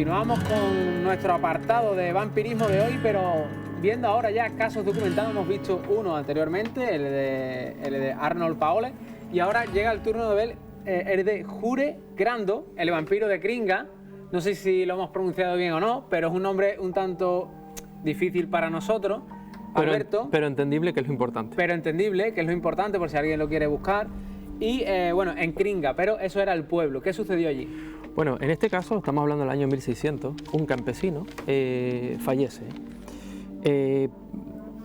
continuamos con nuestro apartado de vampirismo de hoy, pero viendo ahora ya casos documentados. Hemos visto uno anteriormente, el de Arnold Paole, y ahora llega el turno de ver el de Jure Grando, el vampiro de Kringa. No sé si lo hemos pronunciado bien o no, pero es un nombre un tanto difícil para nosotros, Alberto. Pero entendible, que es lo importante. Pero entendible, que es lo importante por si alguien lo quiere buscar. Y bueno, en Kringa, pero eso era el pueblo. ¿Qué sucedió allí? Bueno, en este caso estamos hablando del año 1600, un campesino fallece.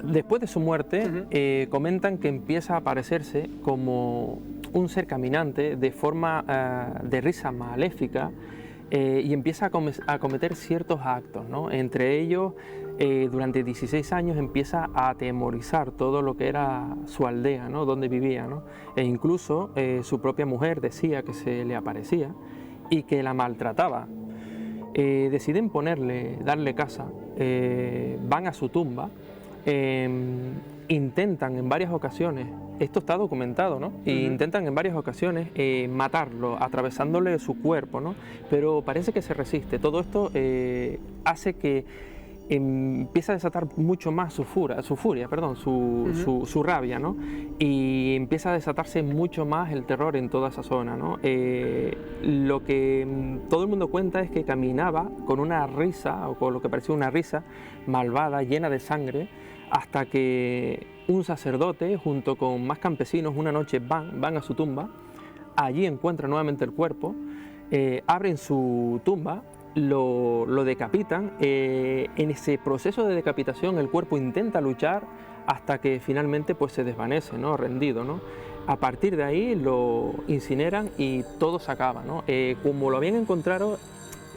Después de su muerte, comentan que empieza a aparecerse como un ser caminante de forma de risa maléfica y empieza a cometer ciertos actos, ¿no? Entre ellos, durante 16 años empieza a atemorizar todo lo que era su aldea, ¿no? Donde vivía, ¿no? E incluso su propia mujer decía que se le aparecía y que la maltrataba. Deciden darle casa, van a su tumba, intentan en varias ocasiones, esto está documentado, ¿no? Intentan en varias ocasiones matarlo, atravesándole su cuerpo, ¿no? Pero parece que se resiste. Todo esto hace que empieza a desatar mucho más su rabia, ¿no? Y empieza a desatarse mucho más el terror en toda esa zona, ¿no? Lo que todo el mundo cuenta es que caminaba con una risa, o con lo que parecía una risa malvada, llena de sangre, hasta que un sacerdote junto con más campesinos una noche van a su tumba. Allí encuentran nuevamente el cuerpo, abren su tumba, lo decapitan. En ese proceso de decapitación el cuerpo intenta luchar hasta que finalmente pues se desvanece, ¿no? Rendido, ¿no? A partir de ahí lo incineran y todo se acaba, ¿no? Como lo habían encontrado,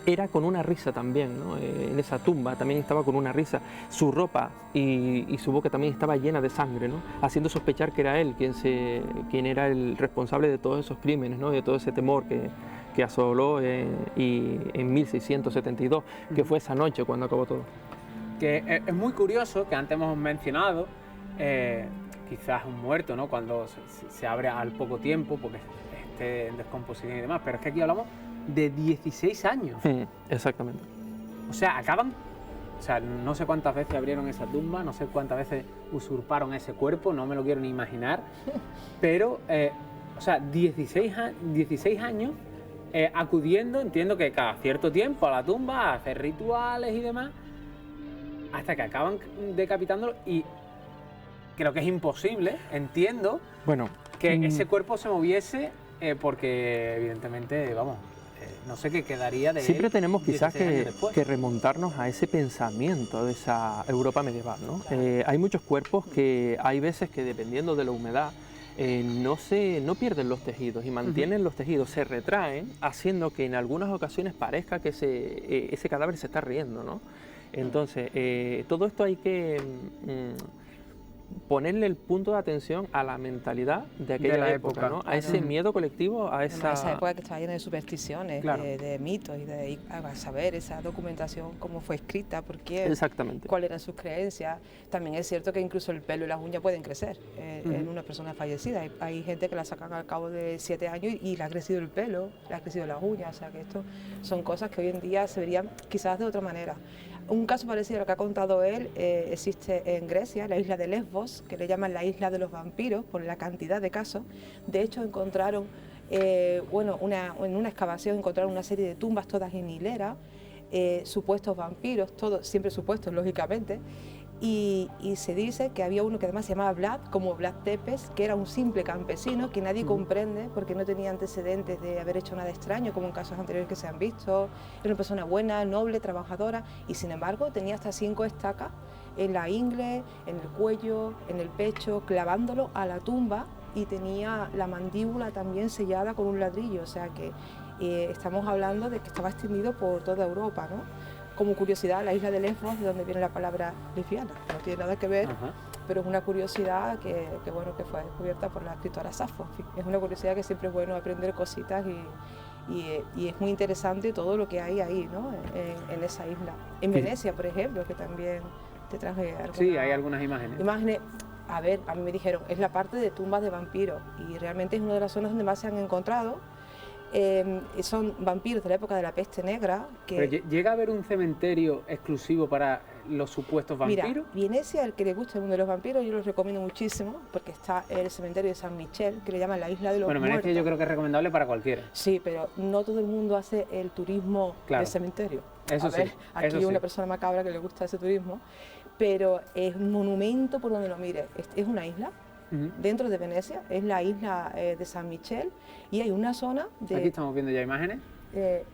era con una risa también, ¿no? En esa tumba también estaba con una risa. Su ropa y su boca también estaba llena de sangre, ¿no? Haciendo sospechar que era él quien era el responsable de todos esos crímenes, ¿no? De todo ese temor que asoló en 1672, que fue esa noche cuando acabó todo. Que es muy curioso, que antes hemos mencionado, quizás un muerto, ¿no? Cuando se abre al poco tiempo, porque esté en descomposición y demás, pero es que aquí hablamos de 16 años. Exactamente. O sea, no sé cuántas veces abrieron esa tumba, no sé cuántas veces usurparon ese cuerpo, no me lo quiero ni imaginar, pero, o sea, 16 años acudiendo, entiendo que cada cierto tiempo a la tumba, a hacer rituales y demás, hasta que acaban decapitándolo. Y creo que es imposible, entiendo, que ese cuerpo se moviese, porque evidentemente, vamos, no sé qué quedaría de Siempre él. Tenemos quizás que remontarnos a ese pensamiento de esa Europa medieval, ¿no? Claro. Hay muchos cuerpos que hay veces que, dependiendo de la humedad, no pierden los tejidos y mantienen los tejidos, se retraen, haciendo que en algunas ocasiones parezca que ese cadáver se está riendo, ¿no? Entonces, todo esto hay que ponerle el punto de atención a la mentalidad de aquella época, ¿no? A ese miedo colectivo, a esa época que está llena de supersticiones, claro, de mitos, y a saber esa documentación, cómo fue escrita, por quién, exactamente, cuáles eran sus creencias. También es cierto que incluso el pelo y las uñas pueden crecer en una persona fallecida. Hay gente que la sacan al cabo de 7 años y le ha crecido el pelo, le ha crecido las uñas, o sea que esto son cosas que hoy en día se verían quizás de otra manera. Un caso parecido al que ha contado él existe en Grecia, la isla de Lesbos, que le llaman la isla de los vampiros por la cantidad de casos. De hecho, encontraron, en una excavación encontraron una serie de tumbas todas en hilera, supuestos vampiros, todos siempre supuestos, lógicamente. Y se dice que había uno que además se llamaba Vlad, como Vlad Tepes, que era un simple campesino que nadie comprende porque no tenía antecedentes de haber hecho nada extraño, como en casos anteriores que se han visto. Era una persona buena, noble, trabajadora, y sin embargo tenía hasta 5 estacas en la ingle, en el cuello, en el pecho, clavándolo a la tumba, y tenía la mandíbula también sellada con un ladrillo. O sea que estamos hablando de que estaba extendido por toda Europa, ¿no? Como curiosidad, la isla de Lesbos, de donde viene la palabra lesbiana, no tiene nada que ver, pero es una curiosidad que fue descubierta por la escritora Safo. En fin, es una curiosidad que siempre es bueno aprender cositas, y es muy interesante todo lo que hay ahí, ¿no? En esa isla. En Venecia, por ejemplo, que también te traje algunas... Sí, hay algunas imágenes. A ver, a mí me dijeron, es la parte de tumbas de vampiros, y realmente es una de las zonas donde más se han encontrado. son vampiros de la época de la peste negra. Pero ¿llega a haber un cementerio exclusivo para los supuestos vampiros? Mira, Venecia, al que le gusta el mundo de los vampiros, yo los recomiendo muchísimo, porque está el cementerio de San Michel, que le llaman la isla de los muertos. Bueno, Venecia yo creo que es recomendable para cualquiera. Sí, pero no todo el mundo hace el turismo del cementerio. Eso sí. Aquí hay una persona macabra que le gusta ese turismo, pero es un monumento por donde lo mires. Es una isla. Dentro de Venecia, es la isla de San Michel, y hay una zona de... Aquí estamos viendo ya imágenes.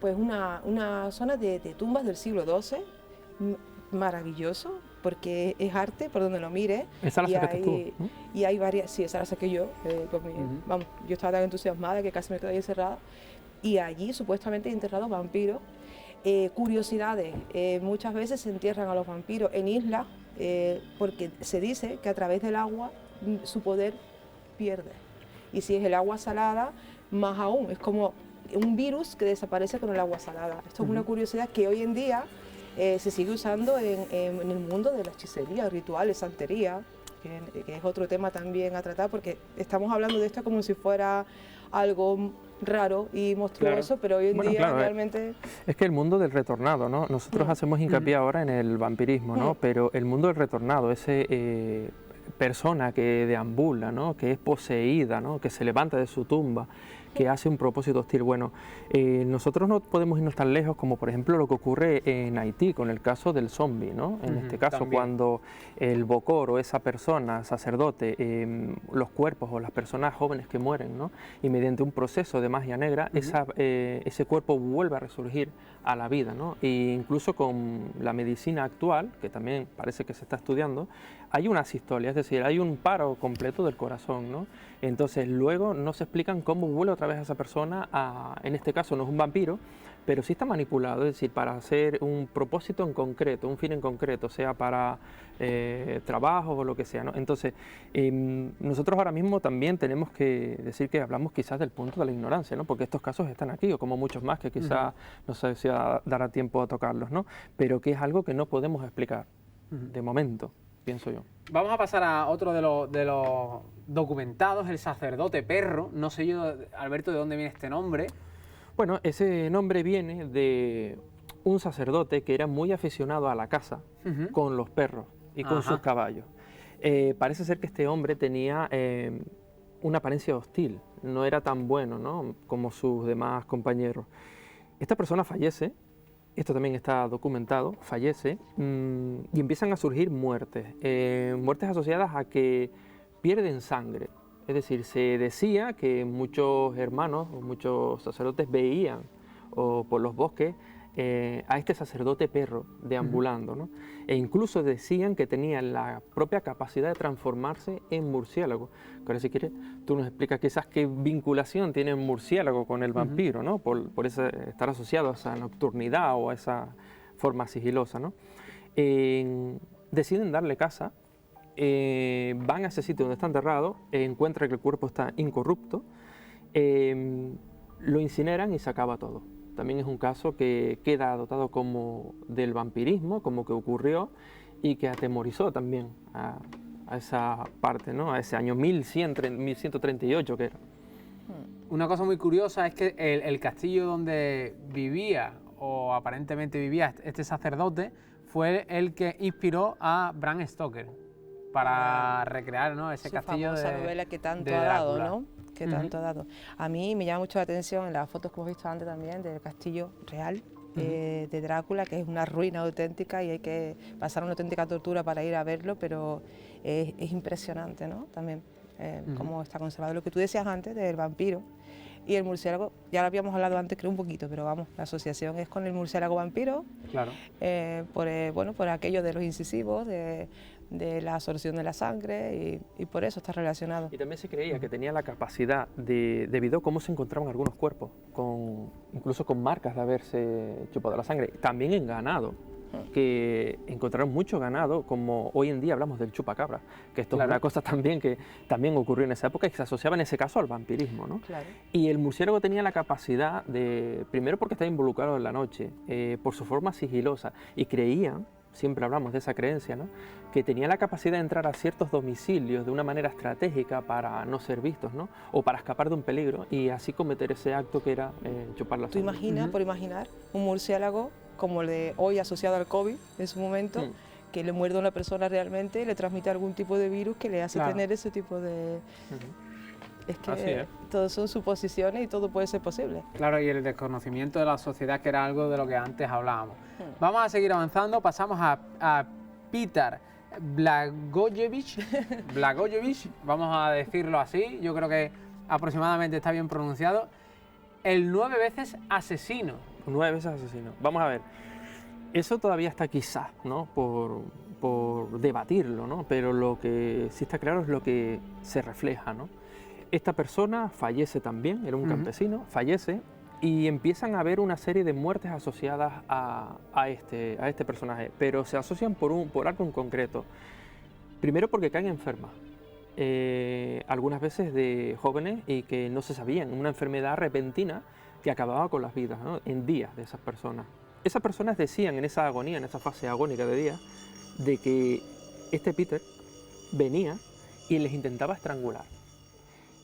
Pues una zona de tumbas del siglo XII, maravilloso, porque es arte por donde lo mire. Esa la sacaste tú, ¿no? Y hay varias, sí, esa la saqué yo, vamos, yo estaba tan entusiasmada que casi me quedé ahí encerrada, y allí supuestamente hay enterrados vampiros. Curiosidades, muchas veces se entierran a los vampiros en islas, porque se dice que a través del agua su poder pierde, y si es el agua salada, más aún, es como un virus que desaparece con el agua salada. Esto es una curiosidad que hoy en día se sigue usando en el mundo de la hechicería, rituales, santería, que es otro tema también a tratar, porque estamos hablando de esto como si fuera algo raro y monstruoso, pero hoy en día realmente... Es que el mundo del retornado, ¿no? Nosotros hacemos hincapié ahora en el vampirismo, ¿no? Pero el mundo del retornado, ese... persona que deambula, ¿no? Que es poseída, ¿no? Que se levanta de su tumba, que hace un propósito hostil. Bueno, nosotros no podemos irnos tan lejos como por ejemplo lo que ocurre en Haití con el caso del zombie, ¿no? En este caso, también, cuando el bokor o esa persona, sacerdote, los cuerpos o las personas jóvenes que mueren, ¿no? Y mediante un proceso de magia negra, ese cuerpo vuelve a resurgir a la vida, ¿no? E incluso con la medicina actual, que también parece que se está estudiando, hay una asistolia, es decir, hay un paro completo del corazón, ¿no? Entonces luego no se explican cómo vuelve otra vez a esa persona en este caso no es un vampiro, pero sí está manipulado, es decir, para hacer un propósito en concreto, un fin en concreto, sea para trabajo o lo que sea, ¿no? Entonces, nosotros ahora mismo también tenemos que decir que hablamos quizás del punto de la ignorancia, ¿no? Porque estos casos están aquí, o como muchos más, que quizás no sé si dará tiempo a tocarlos, ¿no? Pero que es algo que no podemos explicar, de momento, pienso yo. Vamos a pasar a otro de los documentados, el sacerdote perro. No sé yo, Alberto, de dónde viene este nombre. Bueno, ese nombre viene de un sacerdote que era muy aficionado a la caza con los perros y con sus caballos. Parece ser que este hombre tenía una apariencia hostil, no era tan bueno, ¿no? Como sus demás compañeros. Esta persona fallece, esto también está documentado, fallece y empiezan a surgir muertes, muertes asociadas a que pierden sangre. Es decir, se decía que muchos hermanos o muchos sacerdotes veían por los bosques a este sacerdote perro deambulando, ¿no? E incluso decían que tenía la propia capacidad de transformarse en murciélago. Ahora, si quieres, tú nos explicas quizás qué vinculación tiene el murciélago con el vampiro, ¿no? Por estar asociado a esa nocturnidad o a esa forma sigilosa, ¿no? Deciden darle caza. Van a ese sitio donde está enterrado, encuentran que el cuerpo está incorrupto, lo incineran y se acaba todo. También es un caso que queda dotado como del vampirismo, como que ocurrió y que atemorizó también a esa parte, ¿no? A ese año 1138 que era. Una cosa muy curiosa es que el castillo donde vivía, o aparentemente vivía este sacerdote, fue el que inspiró a Bram Stoker para recrear, ¿no? Ese castillo de famosa novela que tanto ha dado, ¿no? Que tanto ha dado. A mí me llama mucho la atención en las fotos que hemos visto antes también del castillo real de Drácula, que es una ruina auténtica y hay que pasar una auténtica tortura para ir a verlo, pero es impresionante, ¿no? También cómo está conservado. Lo que tú decías antes del vampiro y el murciélago, ya lo habíamos hablado antes, creo un poquito, pero vamos, la asociación es con el murciélago vampiro, claro. Por aquello de los incisivos, de la absorción de la sangre y por eso está relacionado. Y también se creía que tenía la capacidad, debido a cómo se encontraban algunos cuerpos, incluso con marcas de haberse chupado la sangre, también en ganado, que encontraron mucho ganado, como hoy en día hablamos del chupacabra, que esto es una cosa también que también ocurrió en esa época y que se asociaba en ese caso al vampirismo, ¿no? Claro. Y el murciélago tenía la capacidad de, primero porque estaba involucrado en la noche, por su forma sigilosa, y creían siempre hablamos de esa creencia, ¿no? Que tenía la capacidad de entrar a ciertos domicilios de una manera estratégica para no ser vistos, ¿no? O para escapar de un peligro y así cometer ese acto que era chupar la ¿Tú sangre. imaginas, por imaginar, un murciélago como el de hoy asociado al COVID en su momento, que le muerde a una persona realmente y le transmite algún tipo de virus que le hace tener ese tipo de... Es que todo son suposiciones y todo puede ser posible. Claro, y el desconocimiento de la sociedad, que era algo de lo que antes hablábamos. Vamos a seguir avanzando, pasamos a Peter Blagojevich, vamos a decirlo así, yo creo que aproximadamente está bien pronunciado, el 9 veces asesino. 9 veces asesino. Vamos a ver, eso todavía está quizás, ¿no? Por debatirlo, ¿no? Pero lo que sí está claro es lo que se refleja, ¿no? Esta persona fallece también, era un campesino, fallece y empiezan a haber una serie de muertes asociadas a este personaje, pero se asocian por algo en concreto. Primero porque caen enfermas, algunas veces de jóvenes y que no se sabían, una enfermedad repentina que acababa con las vidas, ¿no? En días de esas personas. Esas personas decían en esa agonía, en esa fase agónica de días, de que este Peter venía y les intentaba estrangular.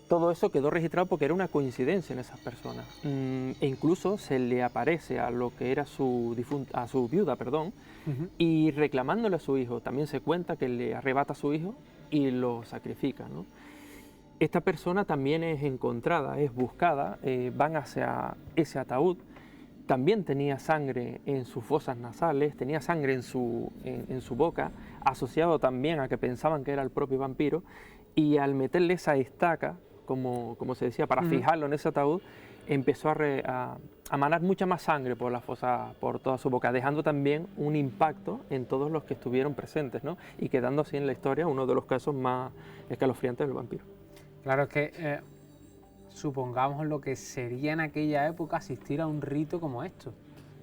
Todo eso quedó registrado porque era una coincidencia en esas personas. E incluso se le aparece a lo que era a su viuda, y reclamándole a su hijo. También se cuenta que le arrebata a su hijo y lo sacrifica, ¿no? Esta persona también es encontrada, es buscada, van hacia ese ataúd. También tenía sangre en sus fosas nasales, tenía sangre en su boca, asociado también a que pensaban que era el propio vampiro. Y al meterle esa estaca, como se decía, para fijarlo en ese ataúd, empezó a manar mucha más sangre por la fosa, por toda su boca, dejando también un impacto en todos los que estuvieron presentes, ¿no? Y quedando así en la historia uno de los casos más escalofriantes del vampiro. Claro, es que supongamos lo que sería en aquella época asistir a un rito como esto.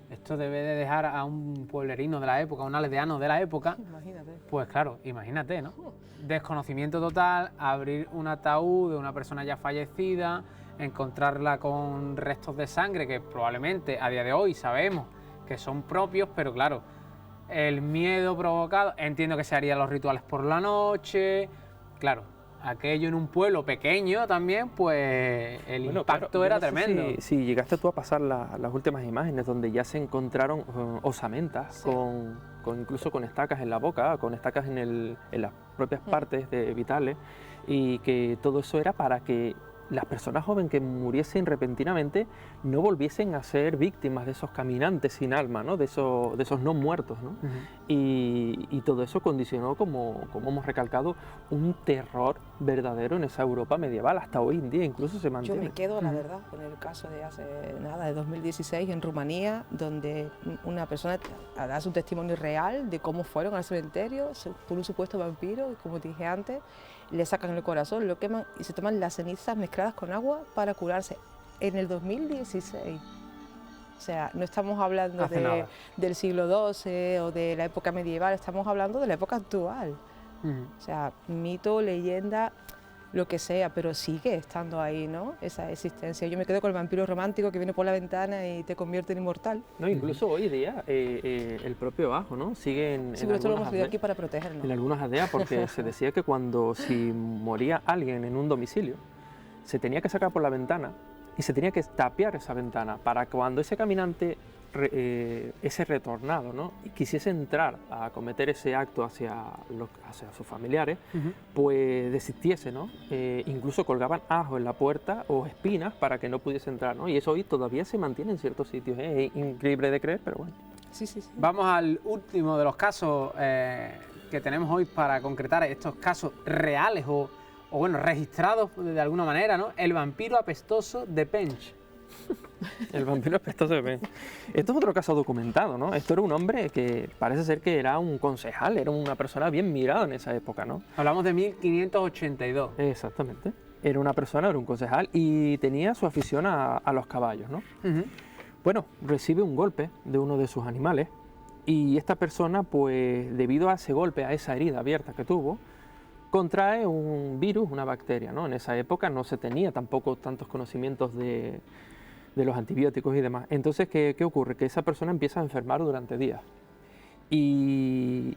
Esto debe de dejar a un pueblerino de la época, a un aldeano de la época. Imagínate. Pues claro, imagínate, ¿no? Desconocimiento total, abrir un ataúd de una persona ya fallecida, encontrarla con restos de sangre que probablemente a día de hoy sabemos que son propios, pero claro, el miedo provocado, entiendo que se harían los rituales por la noche, claro, aquello en un pueblo pequeño también, pues el impacto era tremendo. Si llegaste tú a pasar las últimas imágenes donde ya se encontraron osamentas, incluso con estacas en la boca, con estacas en las propias partes vitales, y que todo eso era para que las personas jóvenes que muriesen repentinamente no volviesen a ser víctimas de esos caminantes sin alma, ¿no? de esos no muertos, ¿no? Y todo eso condicionó, como hemos recalcado, un terror verdadero en esa Europa medieval, hasta hoy en día incluso se mantiene. Yo me quedo, la verdad, con el caso de hace nada, de 2016 en Rumanía, donde una persona da su testimonio real de cómo fueron al cementerio por un supuesto vampiro, y como te dije antes, le sacan el corazón, lo queman y se toman las cenizas mezcladas con agua para curarse. En el 2016. O sea, no estamos hablando del siglo XII o de la época medieval, estamos hablando de la época actual. O sea, mito, leyenda, lo que sea, pero sigue estando ahí, ¿no? Esa existencia. Yo me quedo con el vampiro romántico que viene por la ventana y te convierte en inmortal. No, incluso hoy día el propio ajo, ¿no? Sigue en pero esto lo hemos traído aquí para protegernos. En algunas aldeas, porque se decía que si moría alguien en un domicilio, se tenía que sacar por la ventana y se tenía que tapiar esa ventana para cuando ese caminante, ese retornado, ¿no? quisiese entrar a cometer ese acto hacia sus familiares, pues desistiese, ¿no? Incluso colgaban ajo en la puerta o espinas para que no pudiese entrar, ¿no? Y eso hoy todavía se mantiene en ciertos sitios, es increíble de creer, pero bueno. Sí. Vamos al último de los casos que tenemos hoy para concretar estos casos reales o bueno, registrados de alguna manera, ¿no? El vampiro apestoso de Pench. El vampiro apestoso de Pench. Esto es otro caso documentado, ¿no? Esto era un hombre que parece ser que era un concejal, era una persona bien mirada en esa época, ¿no? Hablamos de 1582. Exactamente. Era un concejal y tenía su afición a los caballos, ¿no? Bueno, recibe un golpe de uno de sus animales y esta persona, pues debido a ese golpe, a esa herida abierta que tuvo, contrae un virus, una bacteria, ¿no? En esa época no se tenía tampoco tantos conocimientos de los antibióticos y demás. Entonces, ¿qué ocurre? Que esa persona empieza a enfermar durante días. Y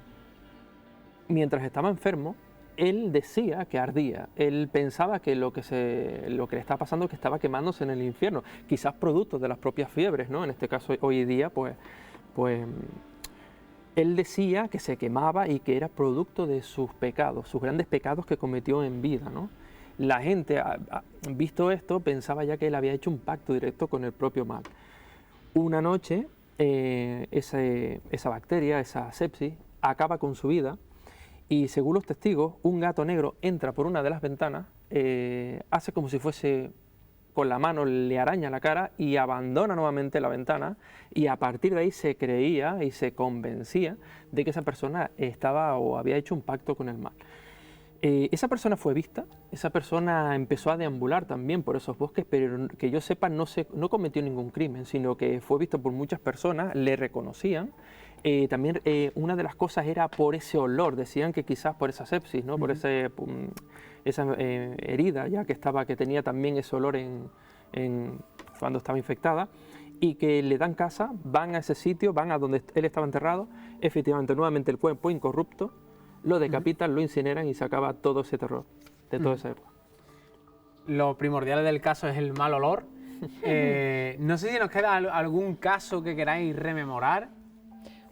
mientras estaba enfermo, él decía que ardía, él pensaba que lo que le estaba pasando es que estaba quemándose en el infierno, quizás producto de las propias fiebres, ¿no? En este caso, hoy día, pues él decía que se quemaba y que era producto de sus pecados, sus grandes pecados que cometió en vida, ¿no? La gente, visto esto, pensaba ya que él había hecho un pacto directo con el propio mal. Una noche, esa bacteria, esa sepsis, acaba con su vida y, según los testigos, un gato negro entra por una de las ventanas, hace como si fuese con la mano, le araña la cara y abandona nuevamente la ventana, y a partir de ahí se creía y se convencía de que esa persona estaba o había hecho un pacto con el mal. Esa persona fue vista, esa persona empezó a deambular también por esos bosques, pero que yo sepa no cometió ningún crimen, sino que fue visto por muchas personas, le reconocían. También una de las cosas era por ese olor, decían que quizás por esa sepsis, ¿no? Por esa herida ya que tenía también ese olor cuando estaba infectada, y que le dan casa, van a ese sitio, van a donde él estaba enterrado, efectivamente nuevamente el cuerpo incorrupto, lo decapitan, lo incineran y se acaba todo ese terror de toda esa época. Lo primordial del caso es el mal olor. No sé si nos queda algún caso que queráis rememorar.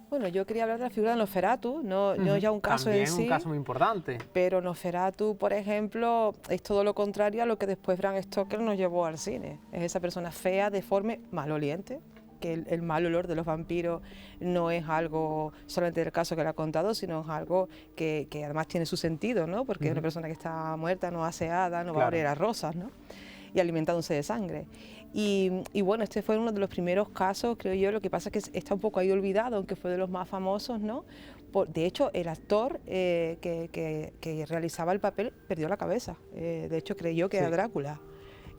Bueno, yo quería hablar de la figura de Nosferatu, no ya un caso También en sí. un caso muy importante. Pero Nosferatu, por ejemplo, es todo lo contrario a lo que después Bram Stoker nos llevó al cine. Es esa persona fea, deforme, maloliente, que el mal olor de los vampiros no es algo solamente del caso que le ha contado, sino es algo que además tiene su sentido, ¿no? Porque es una persona que está muerta, no aseada, no va a oler a rosas, ¿no? Y alimentándose de sangre. Y bueno, este fue uno de los primeros casos, creo yo. Lo que pasa es que está un poco ahí olvidado, aunque fue de los más famosos, ¿no? De hecho, el actor que realizaba el papel perdió la cabeza. De hecho, creyó que era Drácula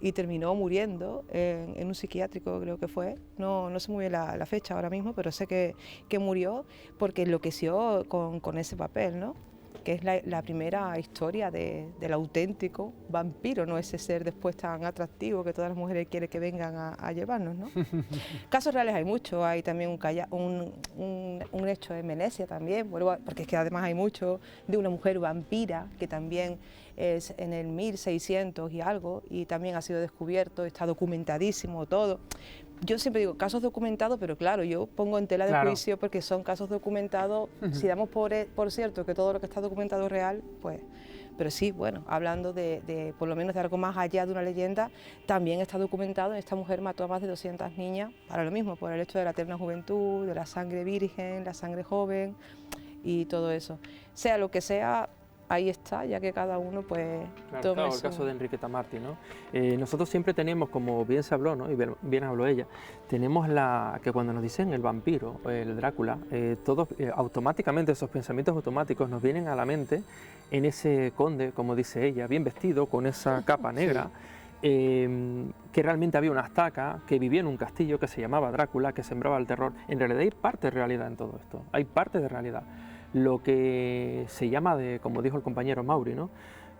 y terminó muriendo en un psiquiátrico, creo que fue. No sé muy bien la fecha ahora mismo, pero sé que murió porque enloqueció con ese papel, ¿no? Que es la primera historia del auténtico vampiro, no ese ser después tan atractivo que todas las mujeres quieren que vengan a llevarnos, ¿no? Casos reales hay muchos, hay también un hecho en Venecia también, porque es que además hay mucho, de una mujer vampira que también es en el 1600 y algo, y también ha sido descubierto, está documentadísimo todo. Yo siempre digo casos documentados, pero claro, yo pongo en tela de juicio porque son casos documentados. Si damos por cierto que todo lo que está documentado es real, pues... Pero sí, bueno, hablando de por lo menos de algo más allá de una leyenda, también está documentado. Esta mujer mató a más de 200 niñas para lo mismo, por el hecho de la eterna juventud, de la sangre virgen, la sangre joven y todo eso. Sea lo que sea, ahí está, ya que cada uno pues tome el caso de Enriqueta Martí, ¿no? Nosotros siempre tenemos, como bien se habló, ¿no? Y bien habló ella, tenemos que cuando nos dicen el vampiro, el Drácula, todos automáticamente esos pensamientos automáticos nos vienen a la mente en ese conde, como dice ella, bien vestido, con esa capa negra, que realmente había una estaca, que vivía en un castillo que se llamaba Drácula, que sembraba el terror. En realidad hay parte de realidad en todo esto, hay parte de realidad. Lo que se llama, como dijo el compañero Mauri, ¿no?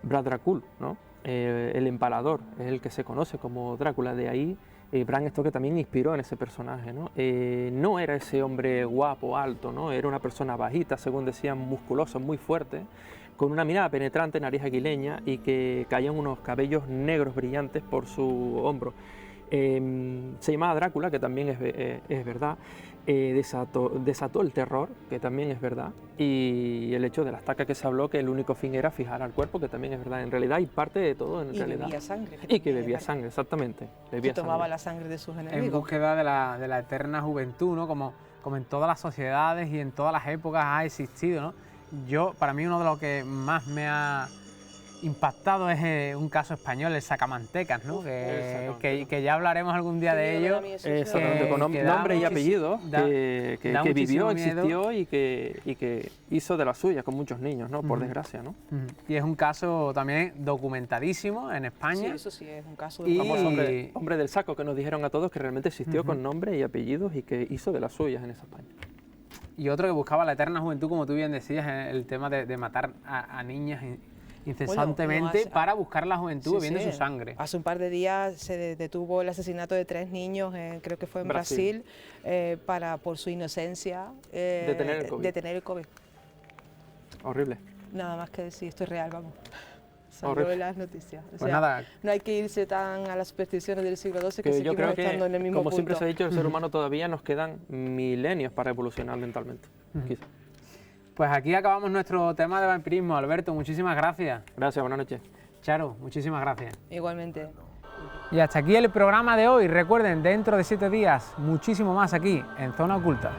Brad Dracul, ¿no? El empalador, es el que se conoce como Drácula. De ahí Bram Stoker también inspiró en ese personaje, ¿no? No era ese hombre guapo, alto, ¿no? Era una persona bajita, según decían, musculoso, muy fuerte, con una mirada penetrante, nariz aguileña, y que caían unos cabellos negros brillantes por su hombro. Se llamaba Drácula, que también es verdad. Desató el terror, que también es verdad, y el hecho de la estaca que se habló, que el único fin era fijar al cuerpo, que también es verdad. En realidad hay parte de todo en realidad. Bebía sangre. Y que bebía sangre, exactamente. Que tomaba la sangre de sus enemigos. En búsqueda de la eterna juventud, ¿no? Como en todas las sociedades y en todas las épocas ha existido, ¿no? Para mí uno de los que más me ha impactado es un caso español, el Sacamantecas, ¿no? Que ya hablaremos algún día de ello. Exactamente, con nombre y apellido, que vivió, existió y que hizo de las suyas con muchos niños, ¿no? Por desgracia, ¿no? Y es un caso también documentadísimo en España. Sí, eso sí, es un caso de famoso hombre del saco, que nos dijeron a todos que realmente existió con nombre y apellidos y que hizo de las suyas en esa España. Y otro que buscaba la eterna juventud, como tú bien decías, el tema de matar a niñas incesantemente Bueno, para buscar a la juventud Sí, bebiendo sí. su sangre. Hace un par de días se detuvo el asesinato de 3 niños, creo que fue en Brasil, por su inocencia De tener el COVID. Horrible. Nada más que decir, esto es real, vamos. Horrible. Salió en las noticias. O Pues sea, nada. no hay que irse tan a las supersticiones del siglo XII que Que yo seguimos creo que, estando en el mismo como punto. siempre se ha dicho, el ser humano todavía nos quedan milenios para evolucionar mentalmente. Quizá. Pues aquí acabamos nuestro tema de vampirismo. Alberto, muchísimas gracias. Gracias, buenas noches. Charo, muchísimas gracias. Igualmente. Y hasta aquí el programa de hoy. Recuerden, dentro de 7 días, muchísimo más aquí en Zona Oculta.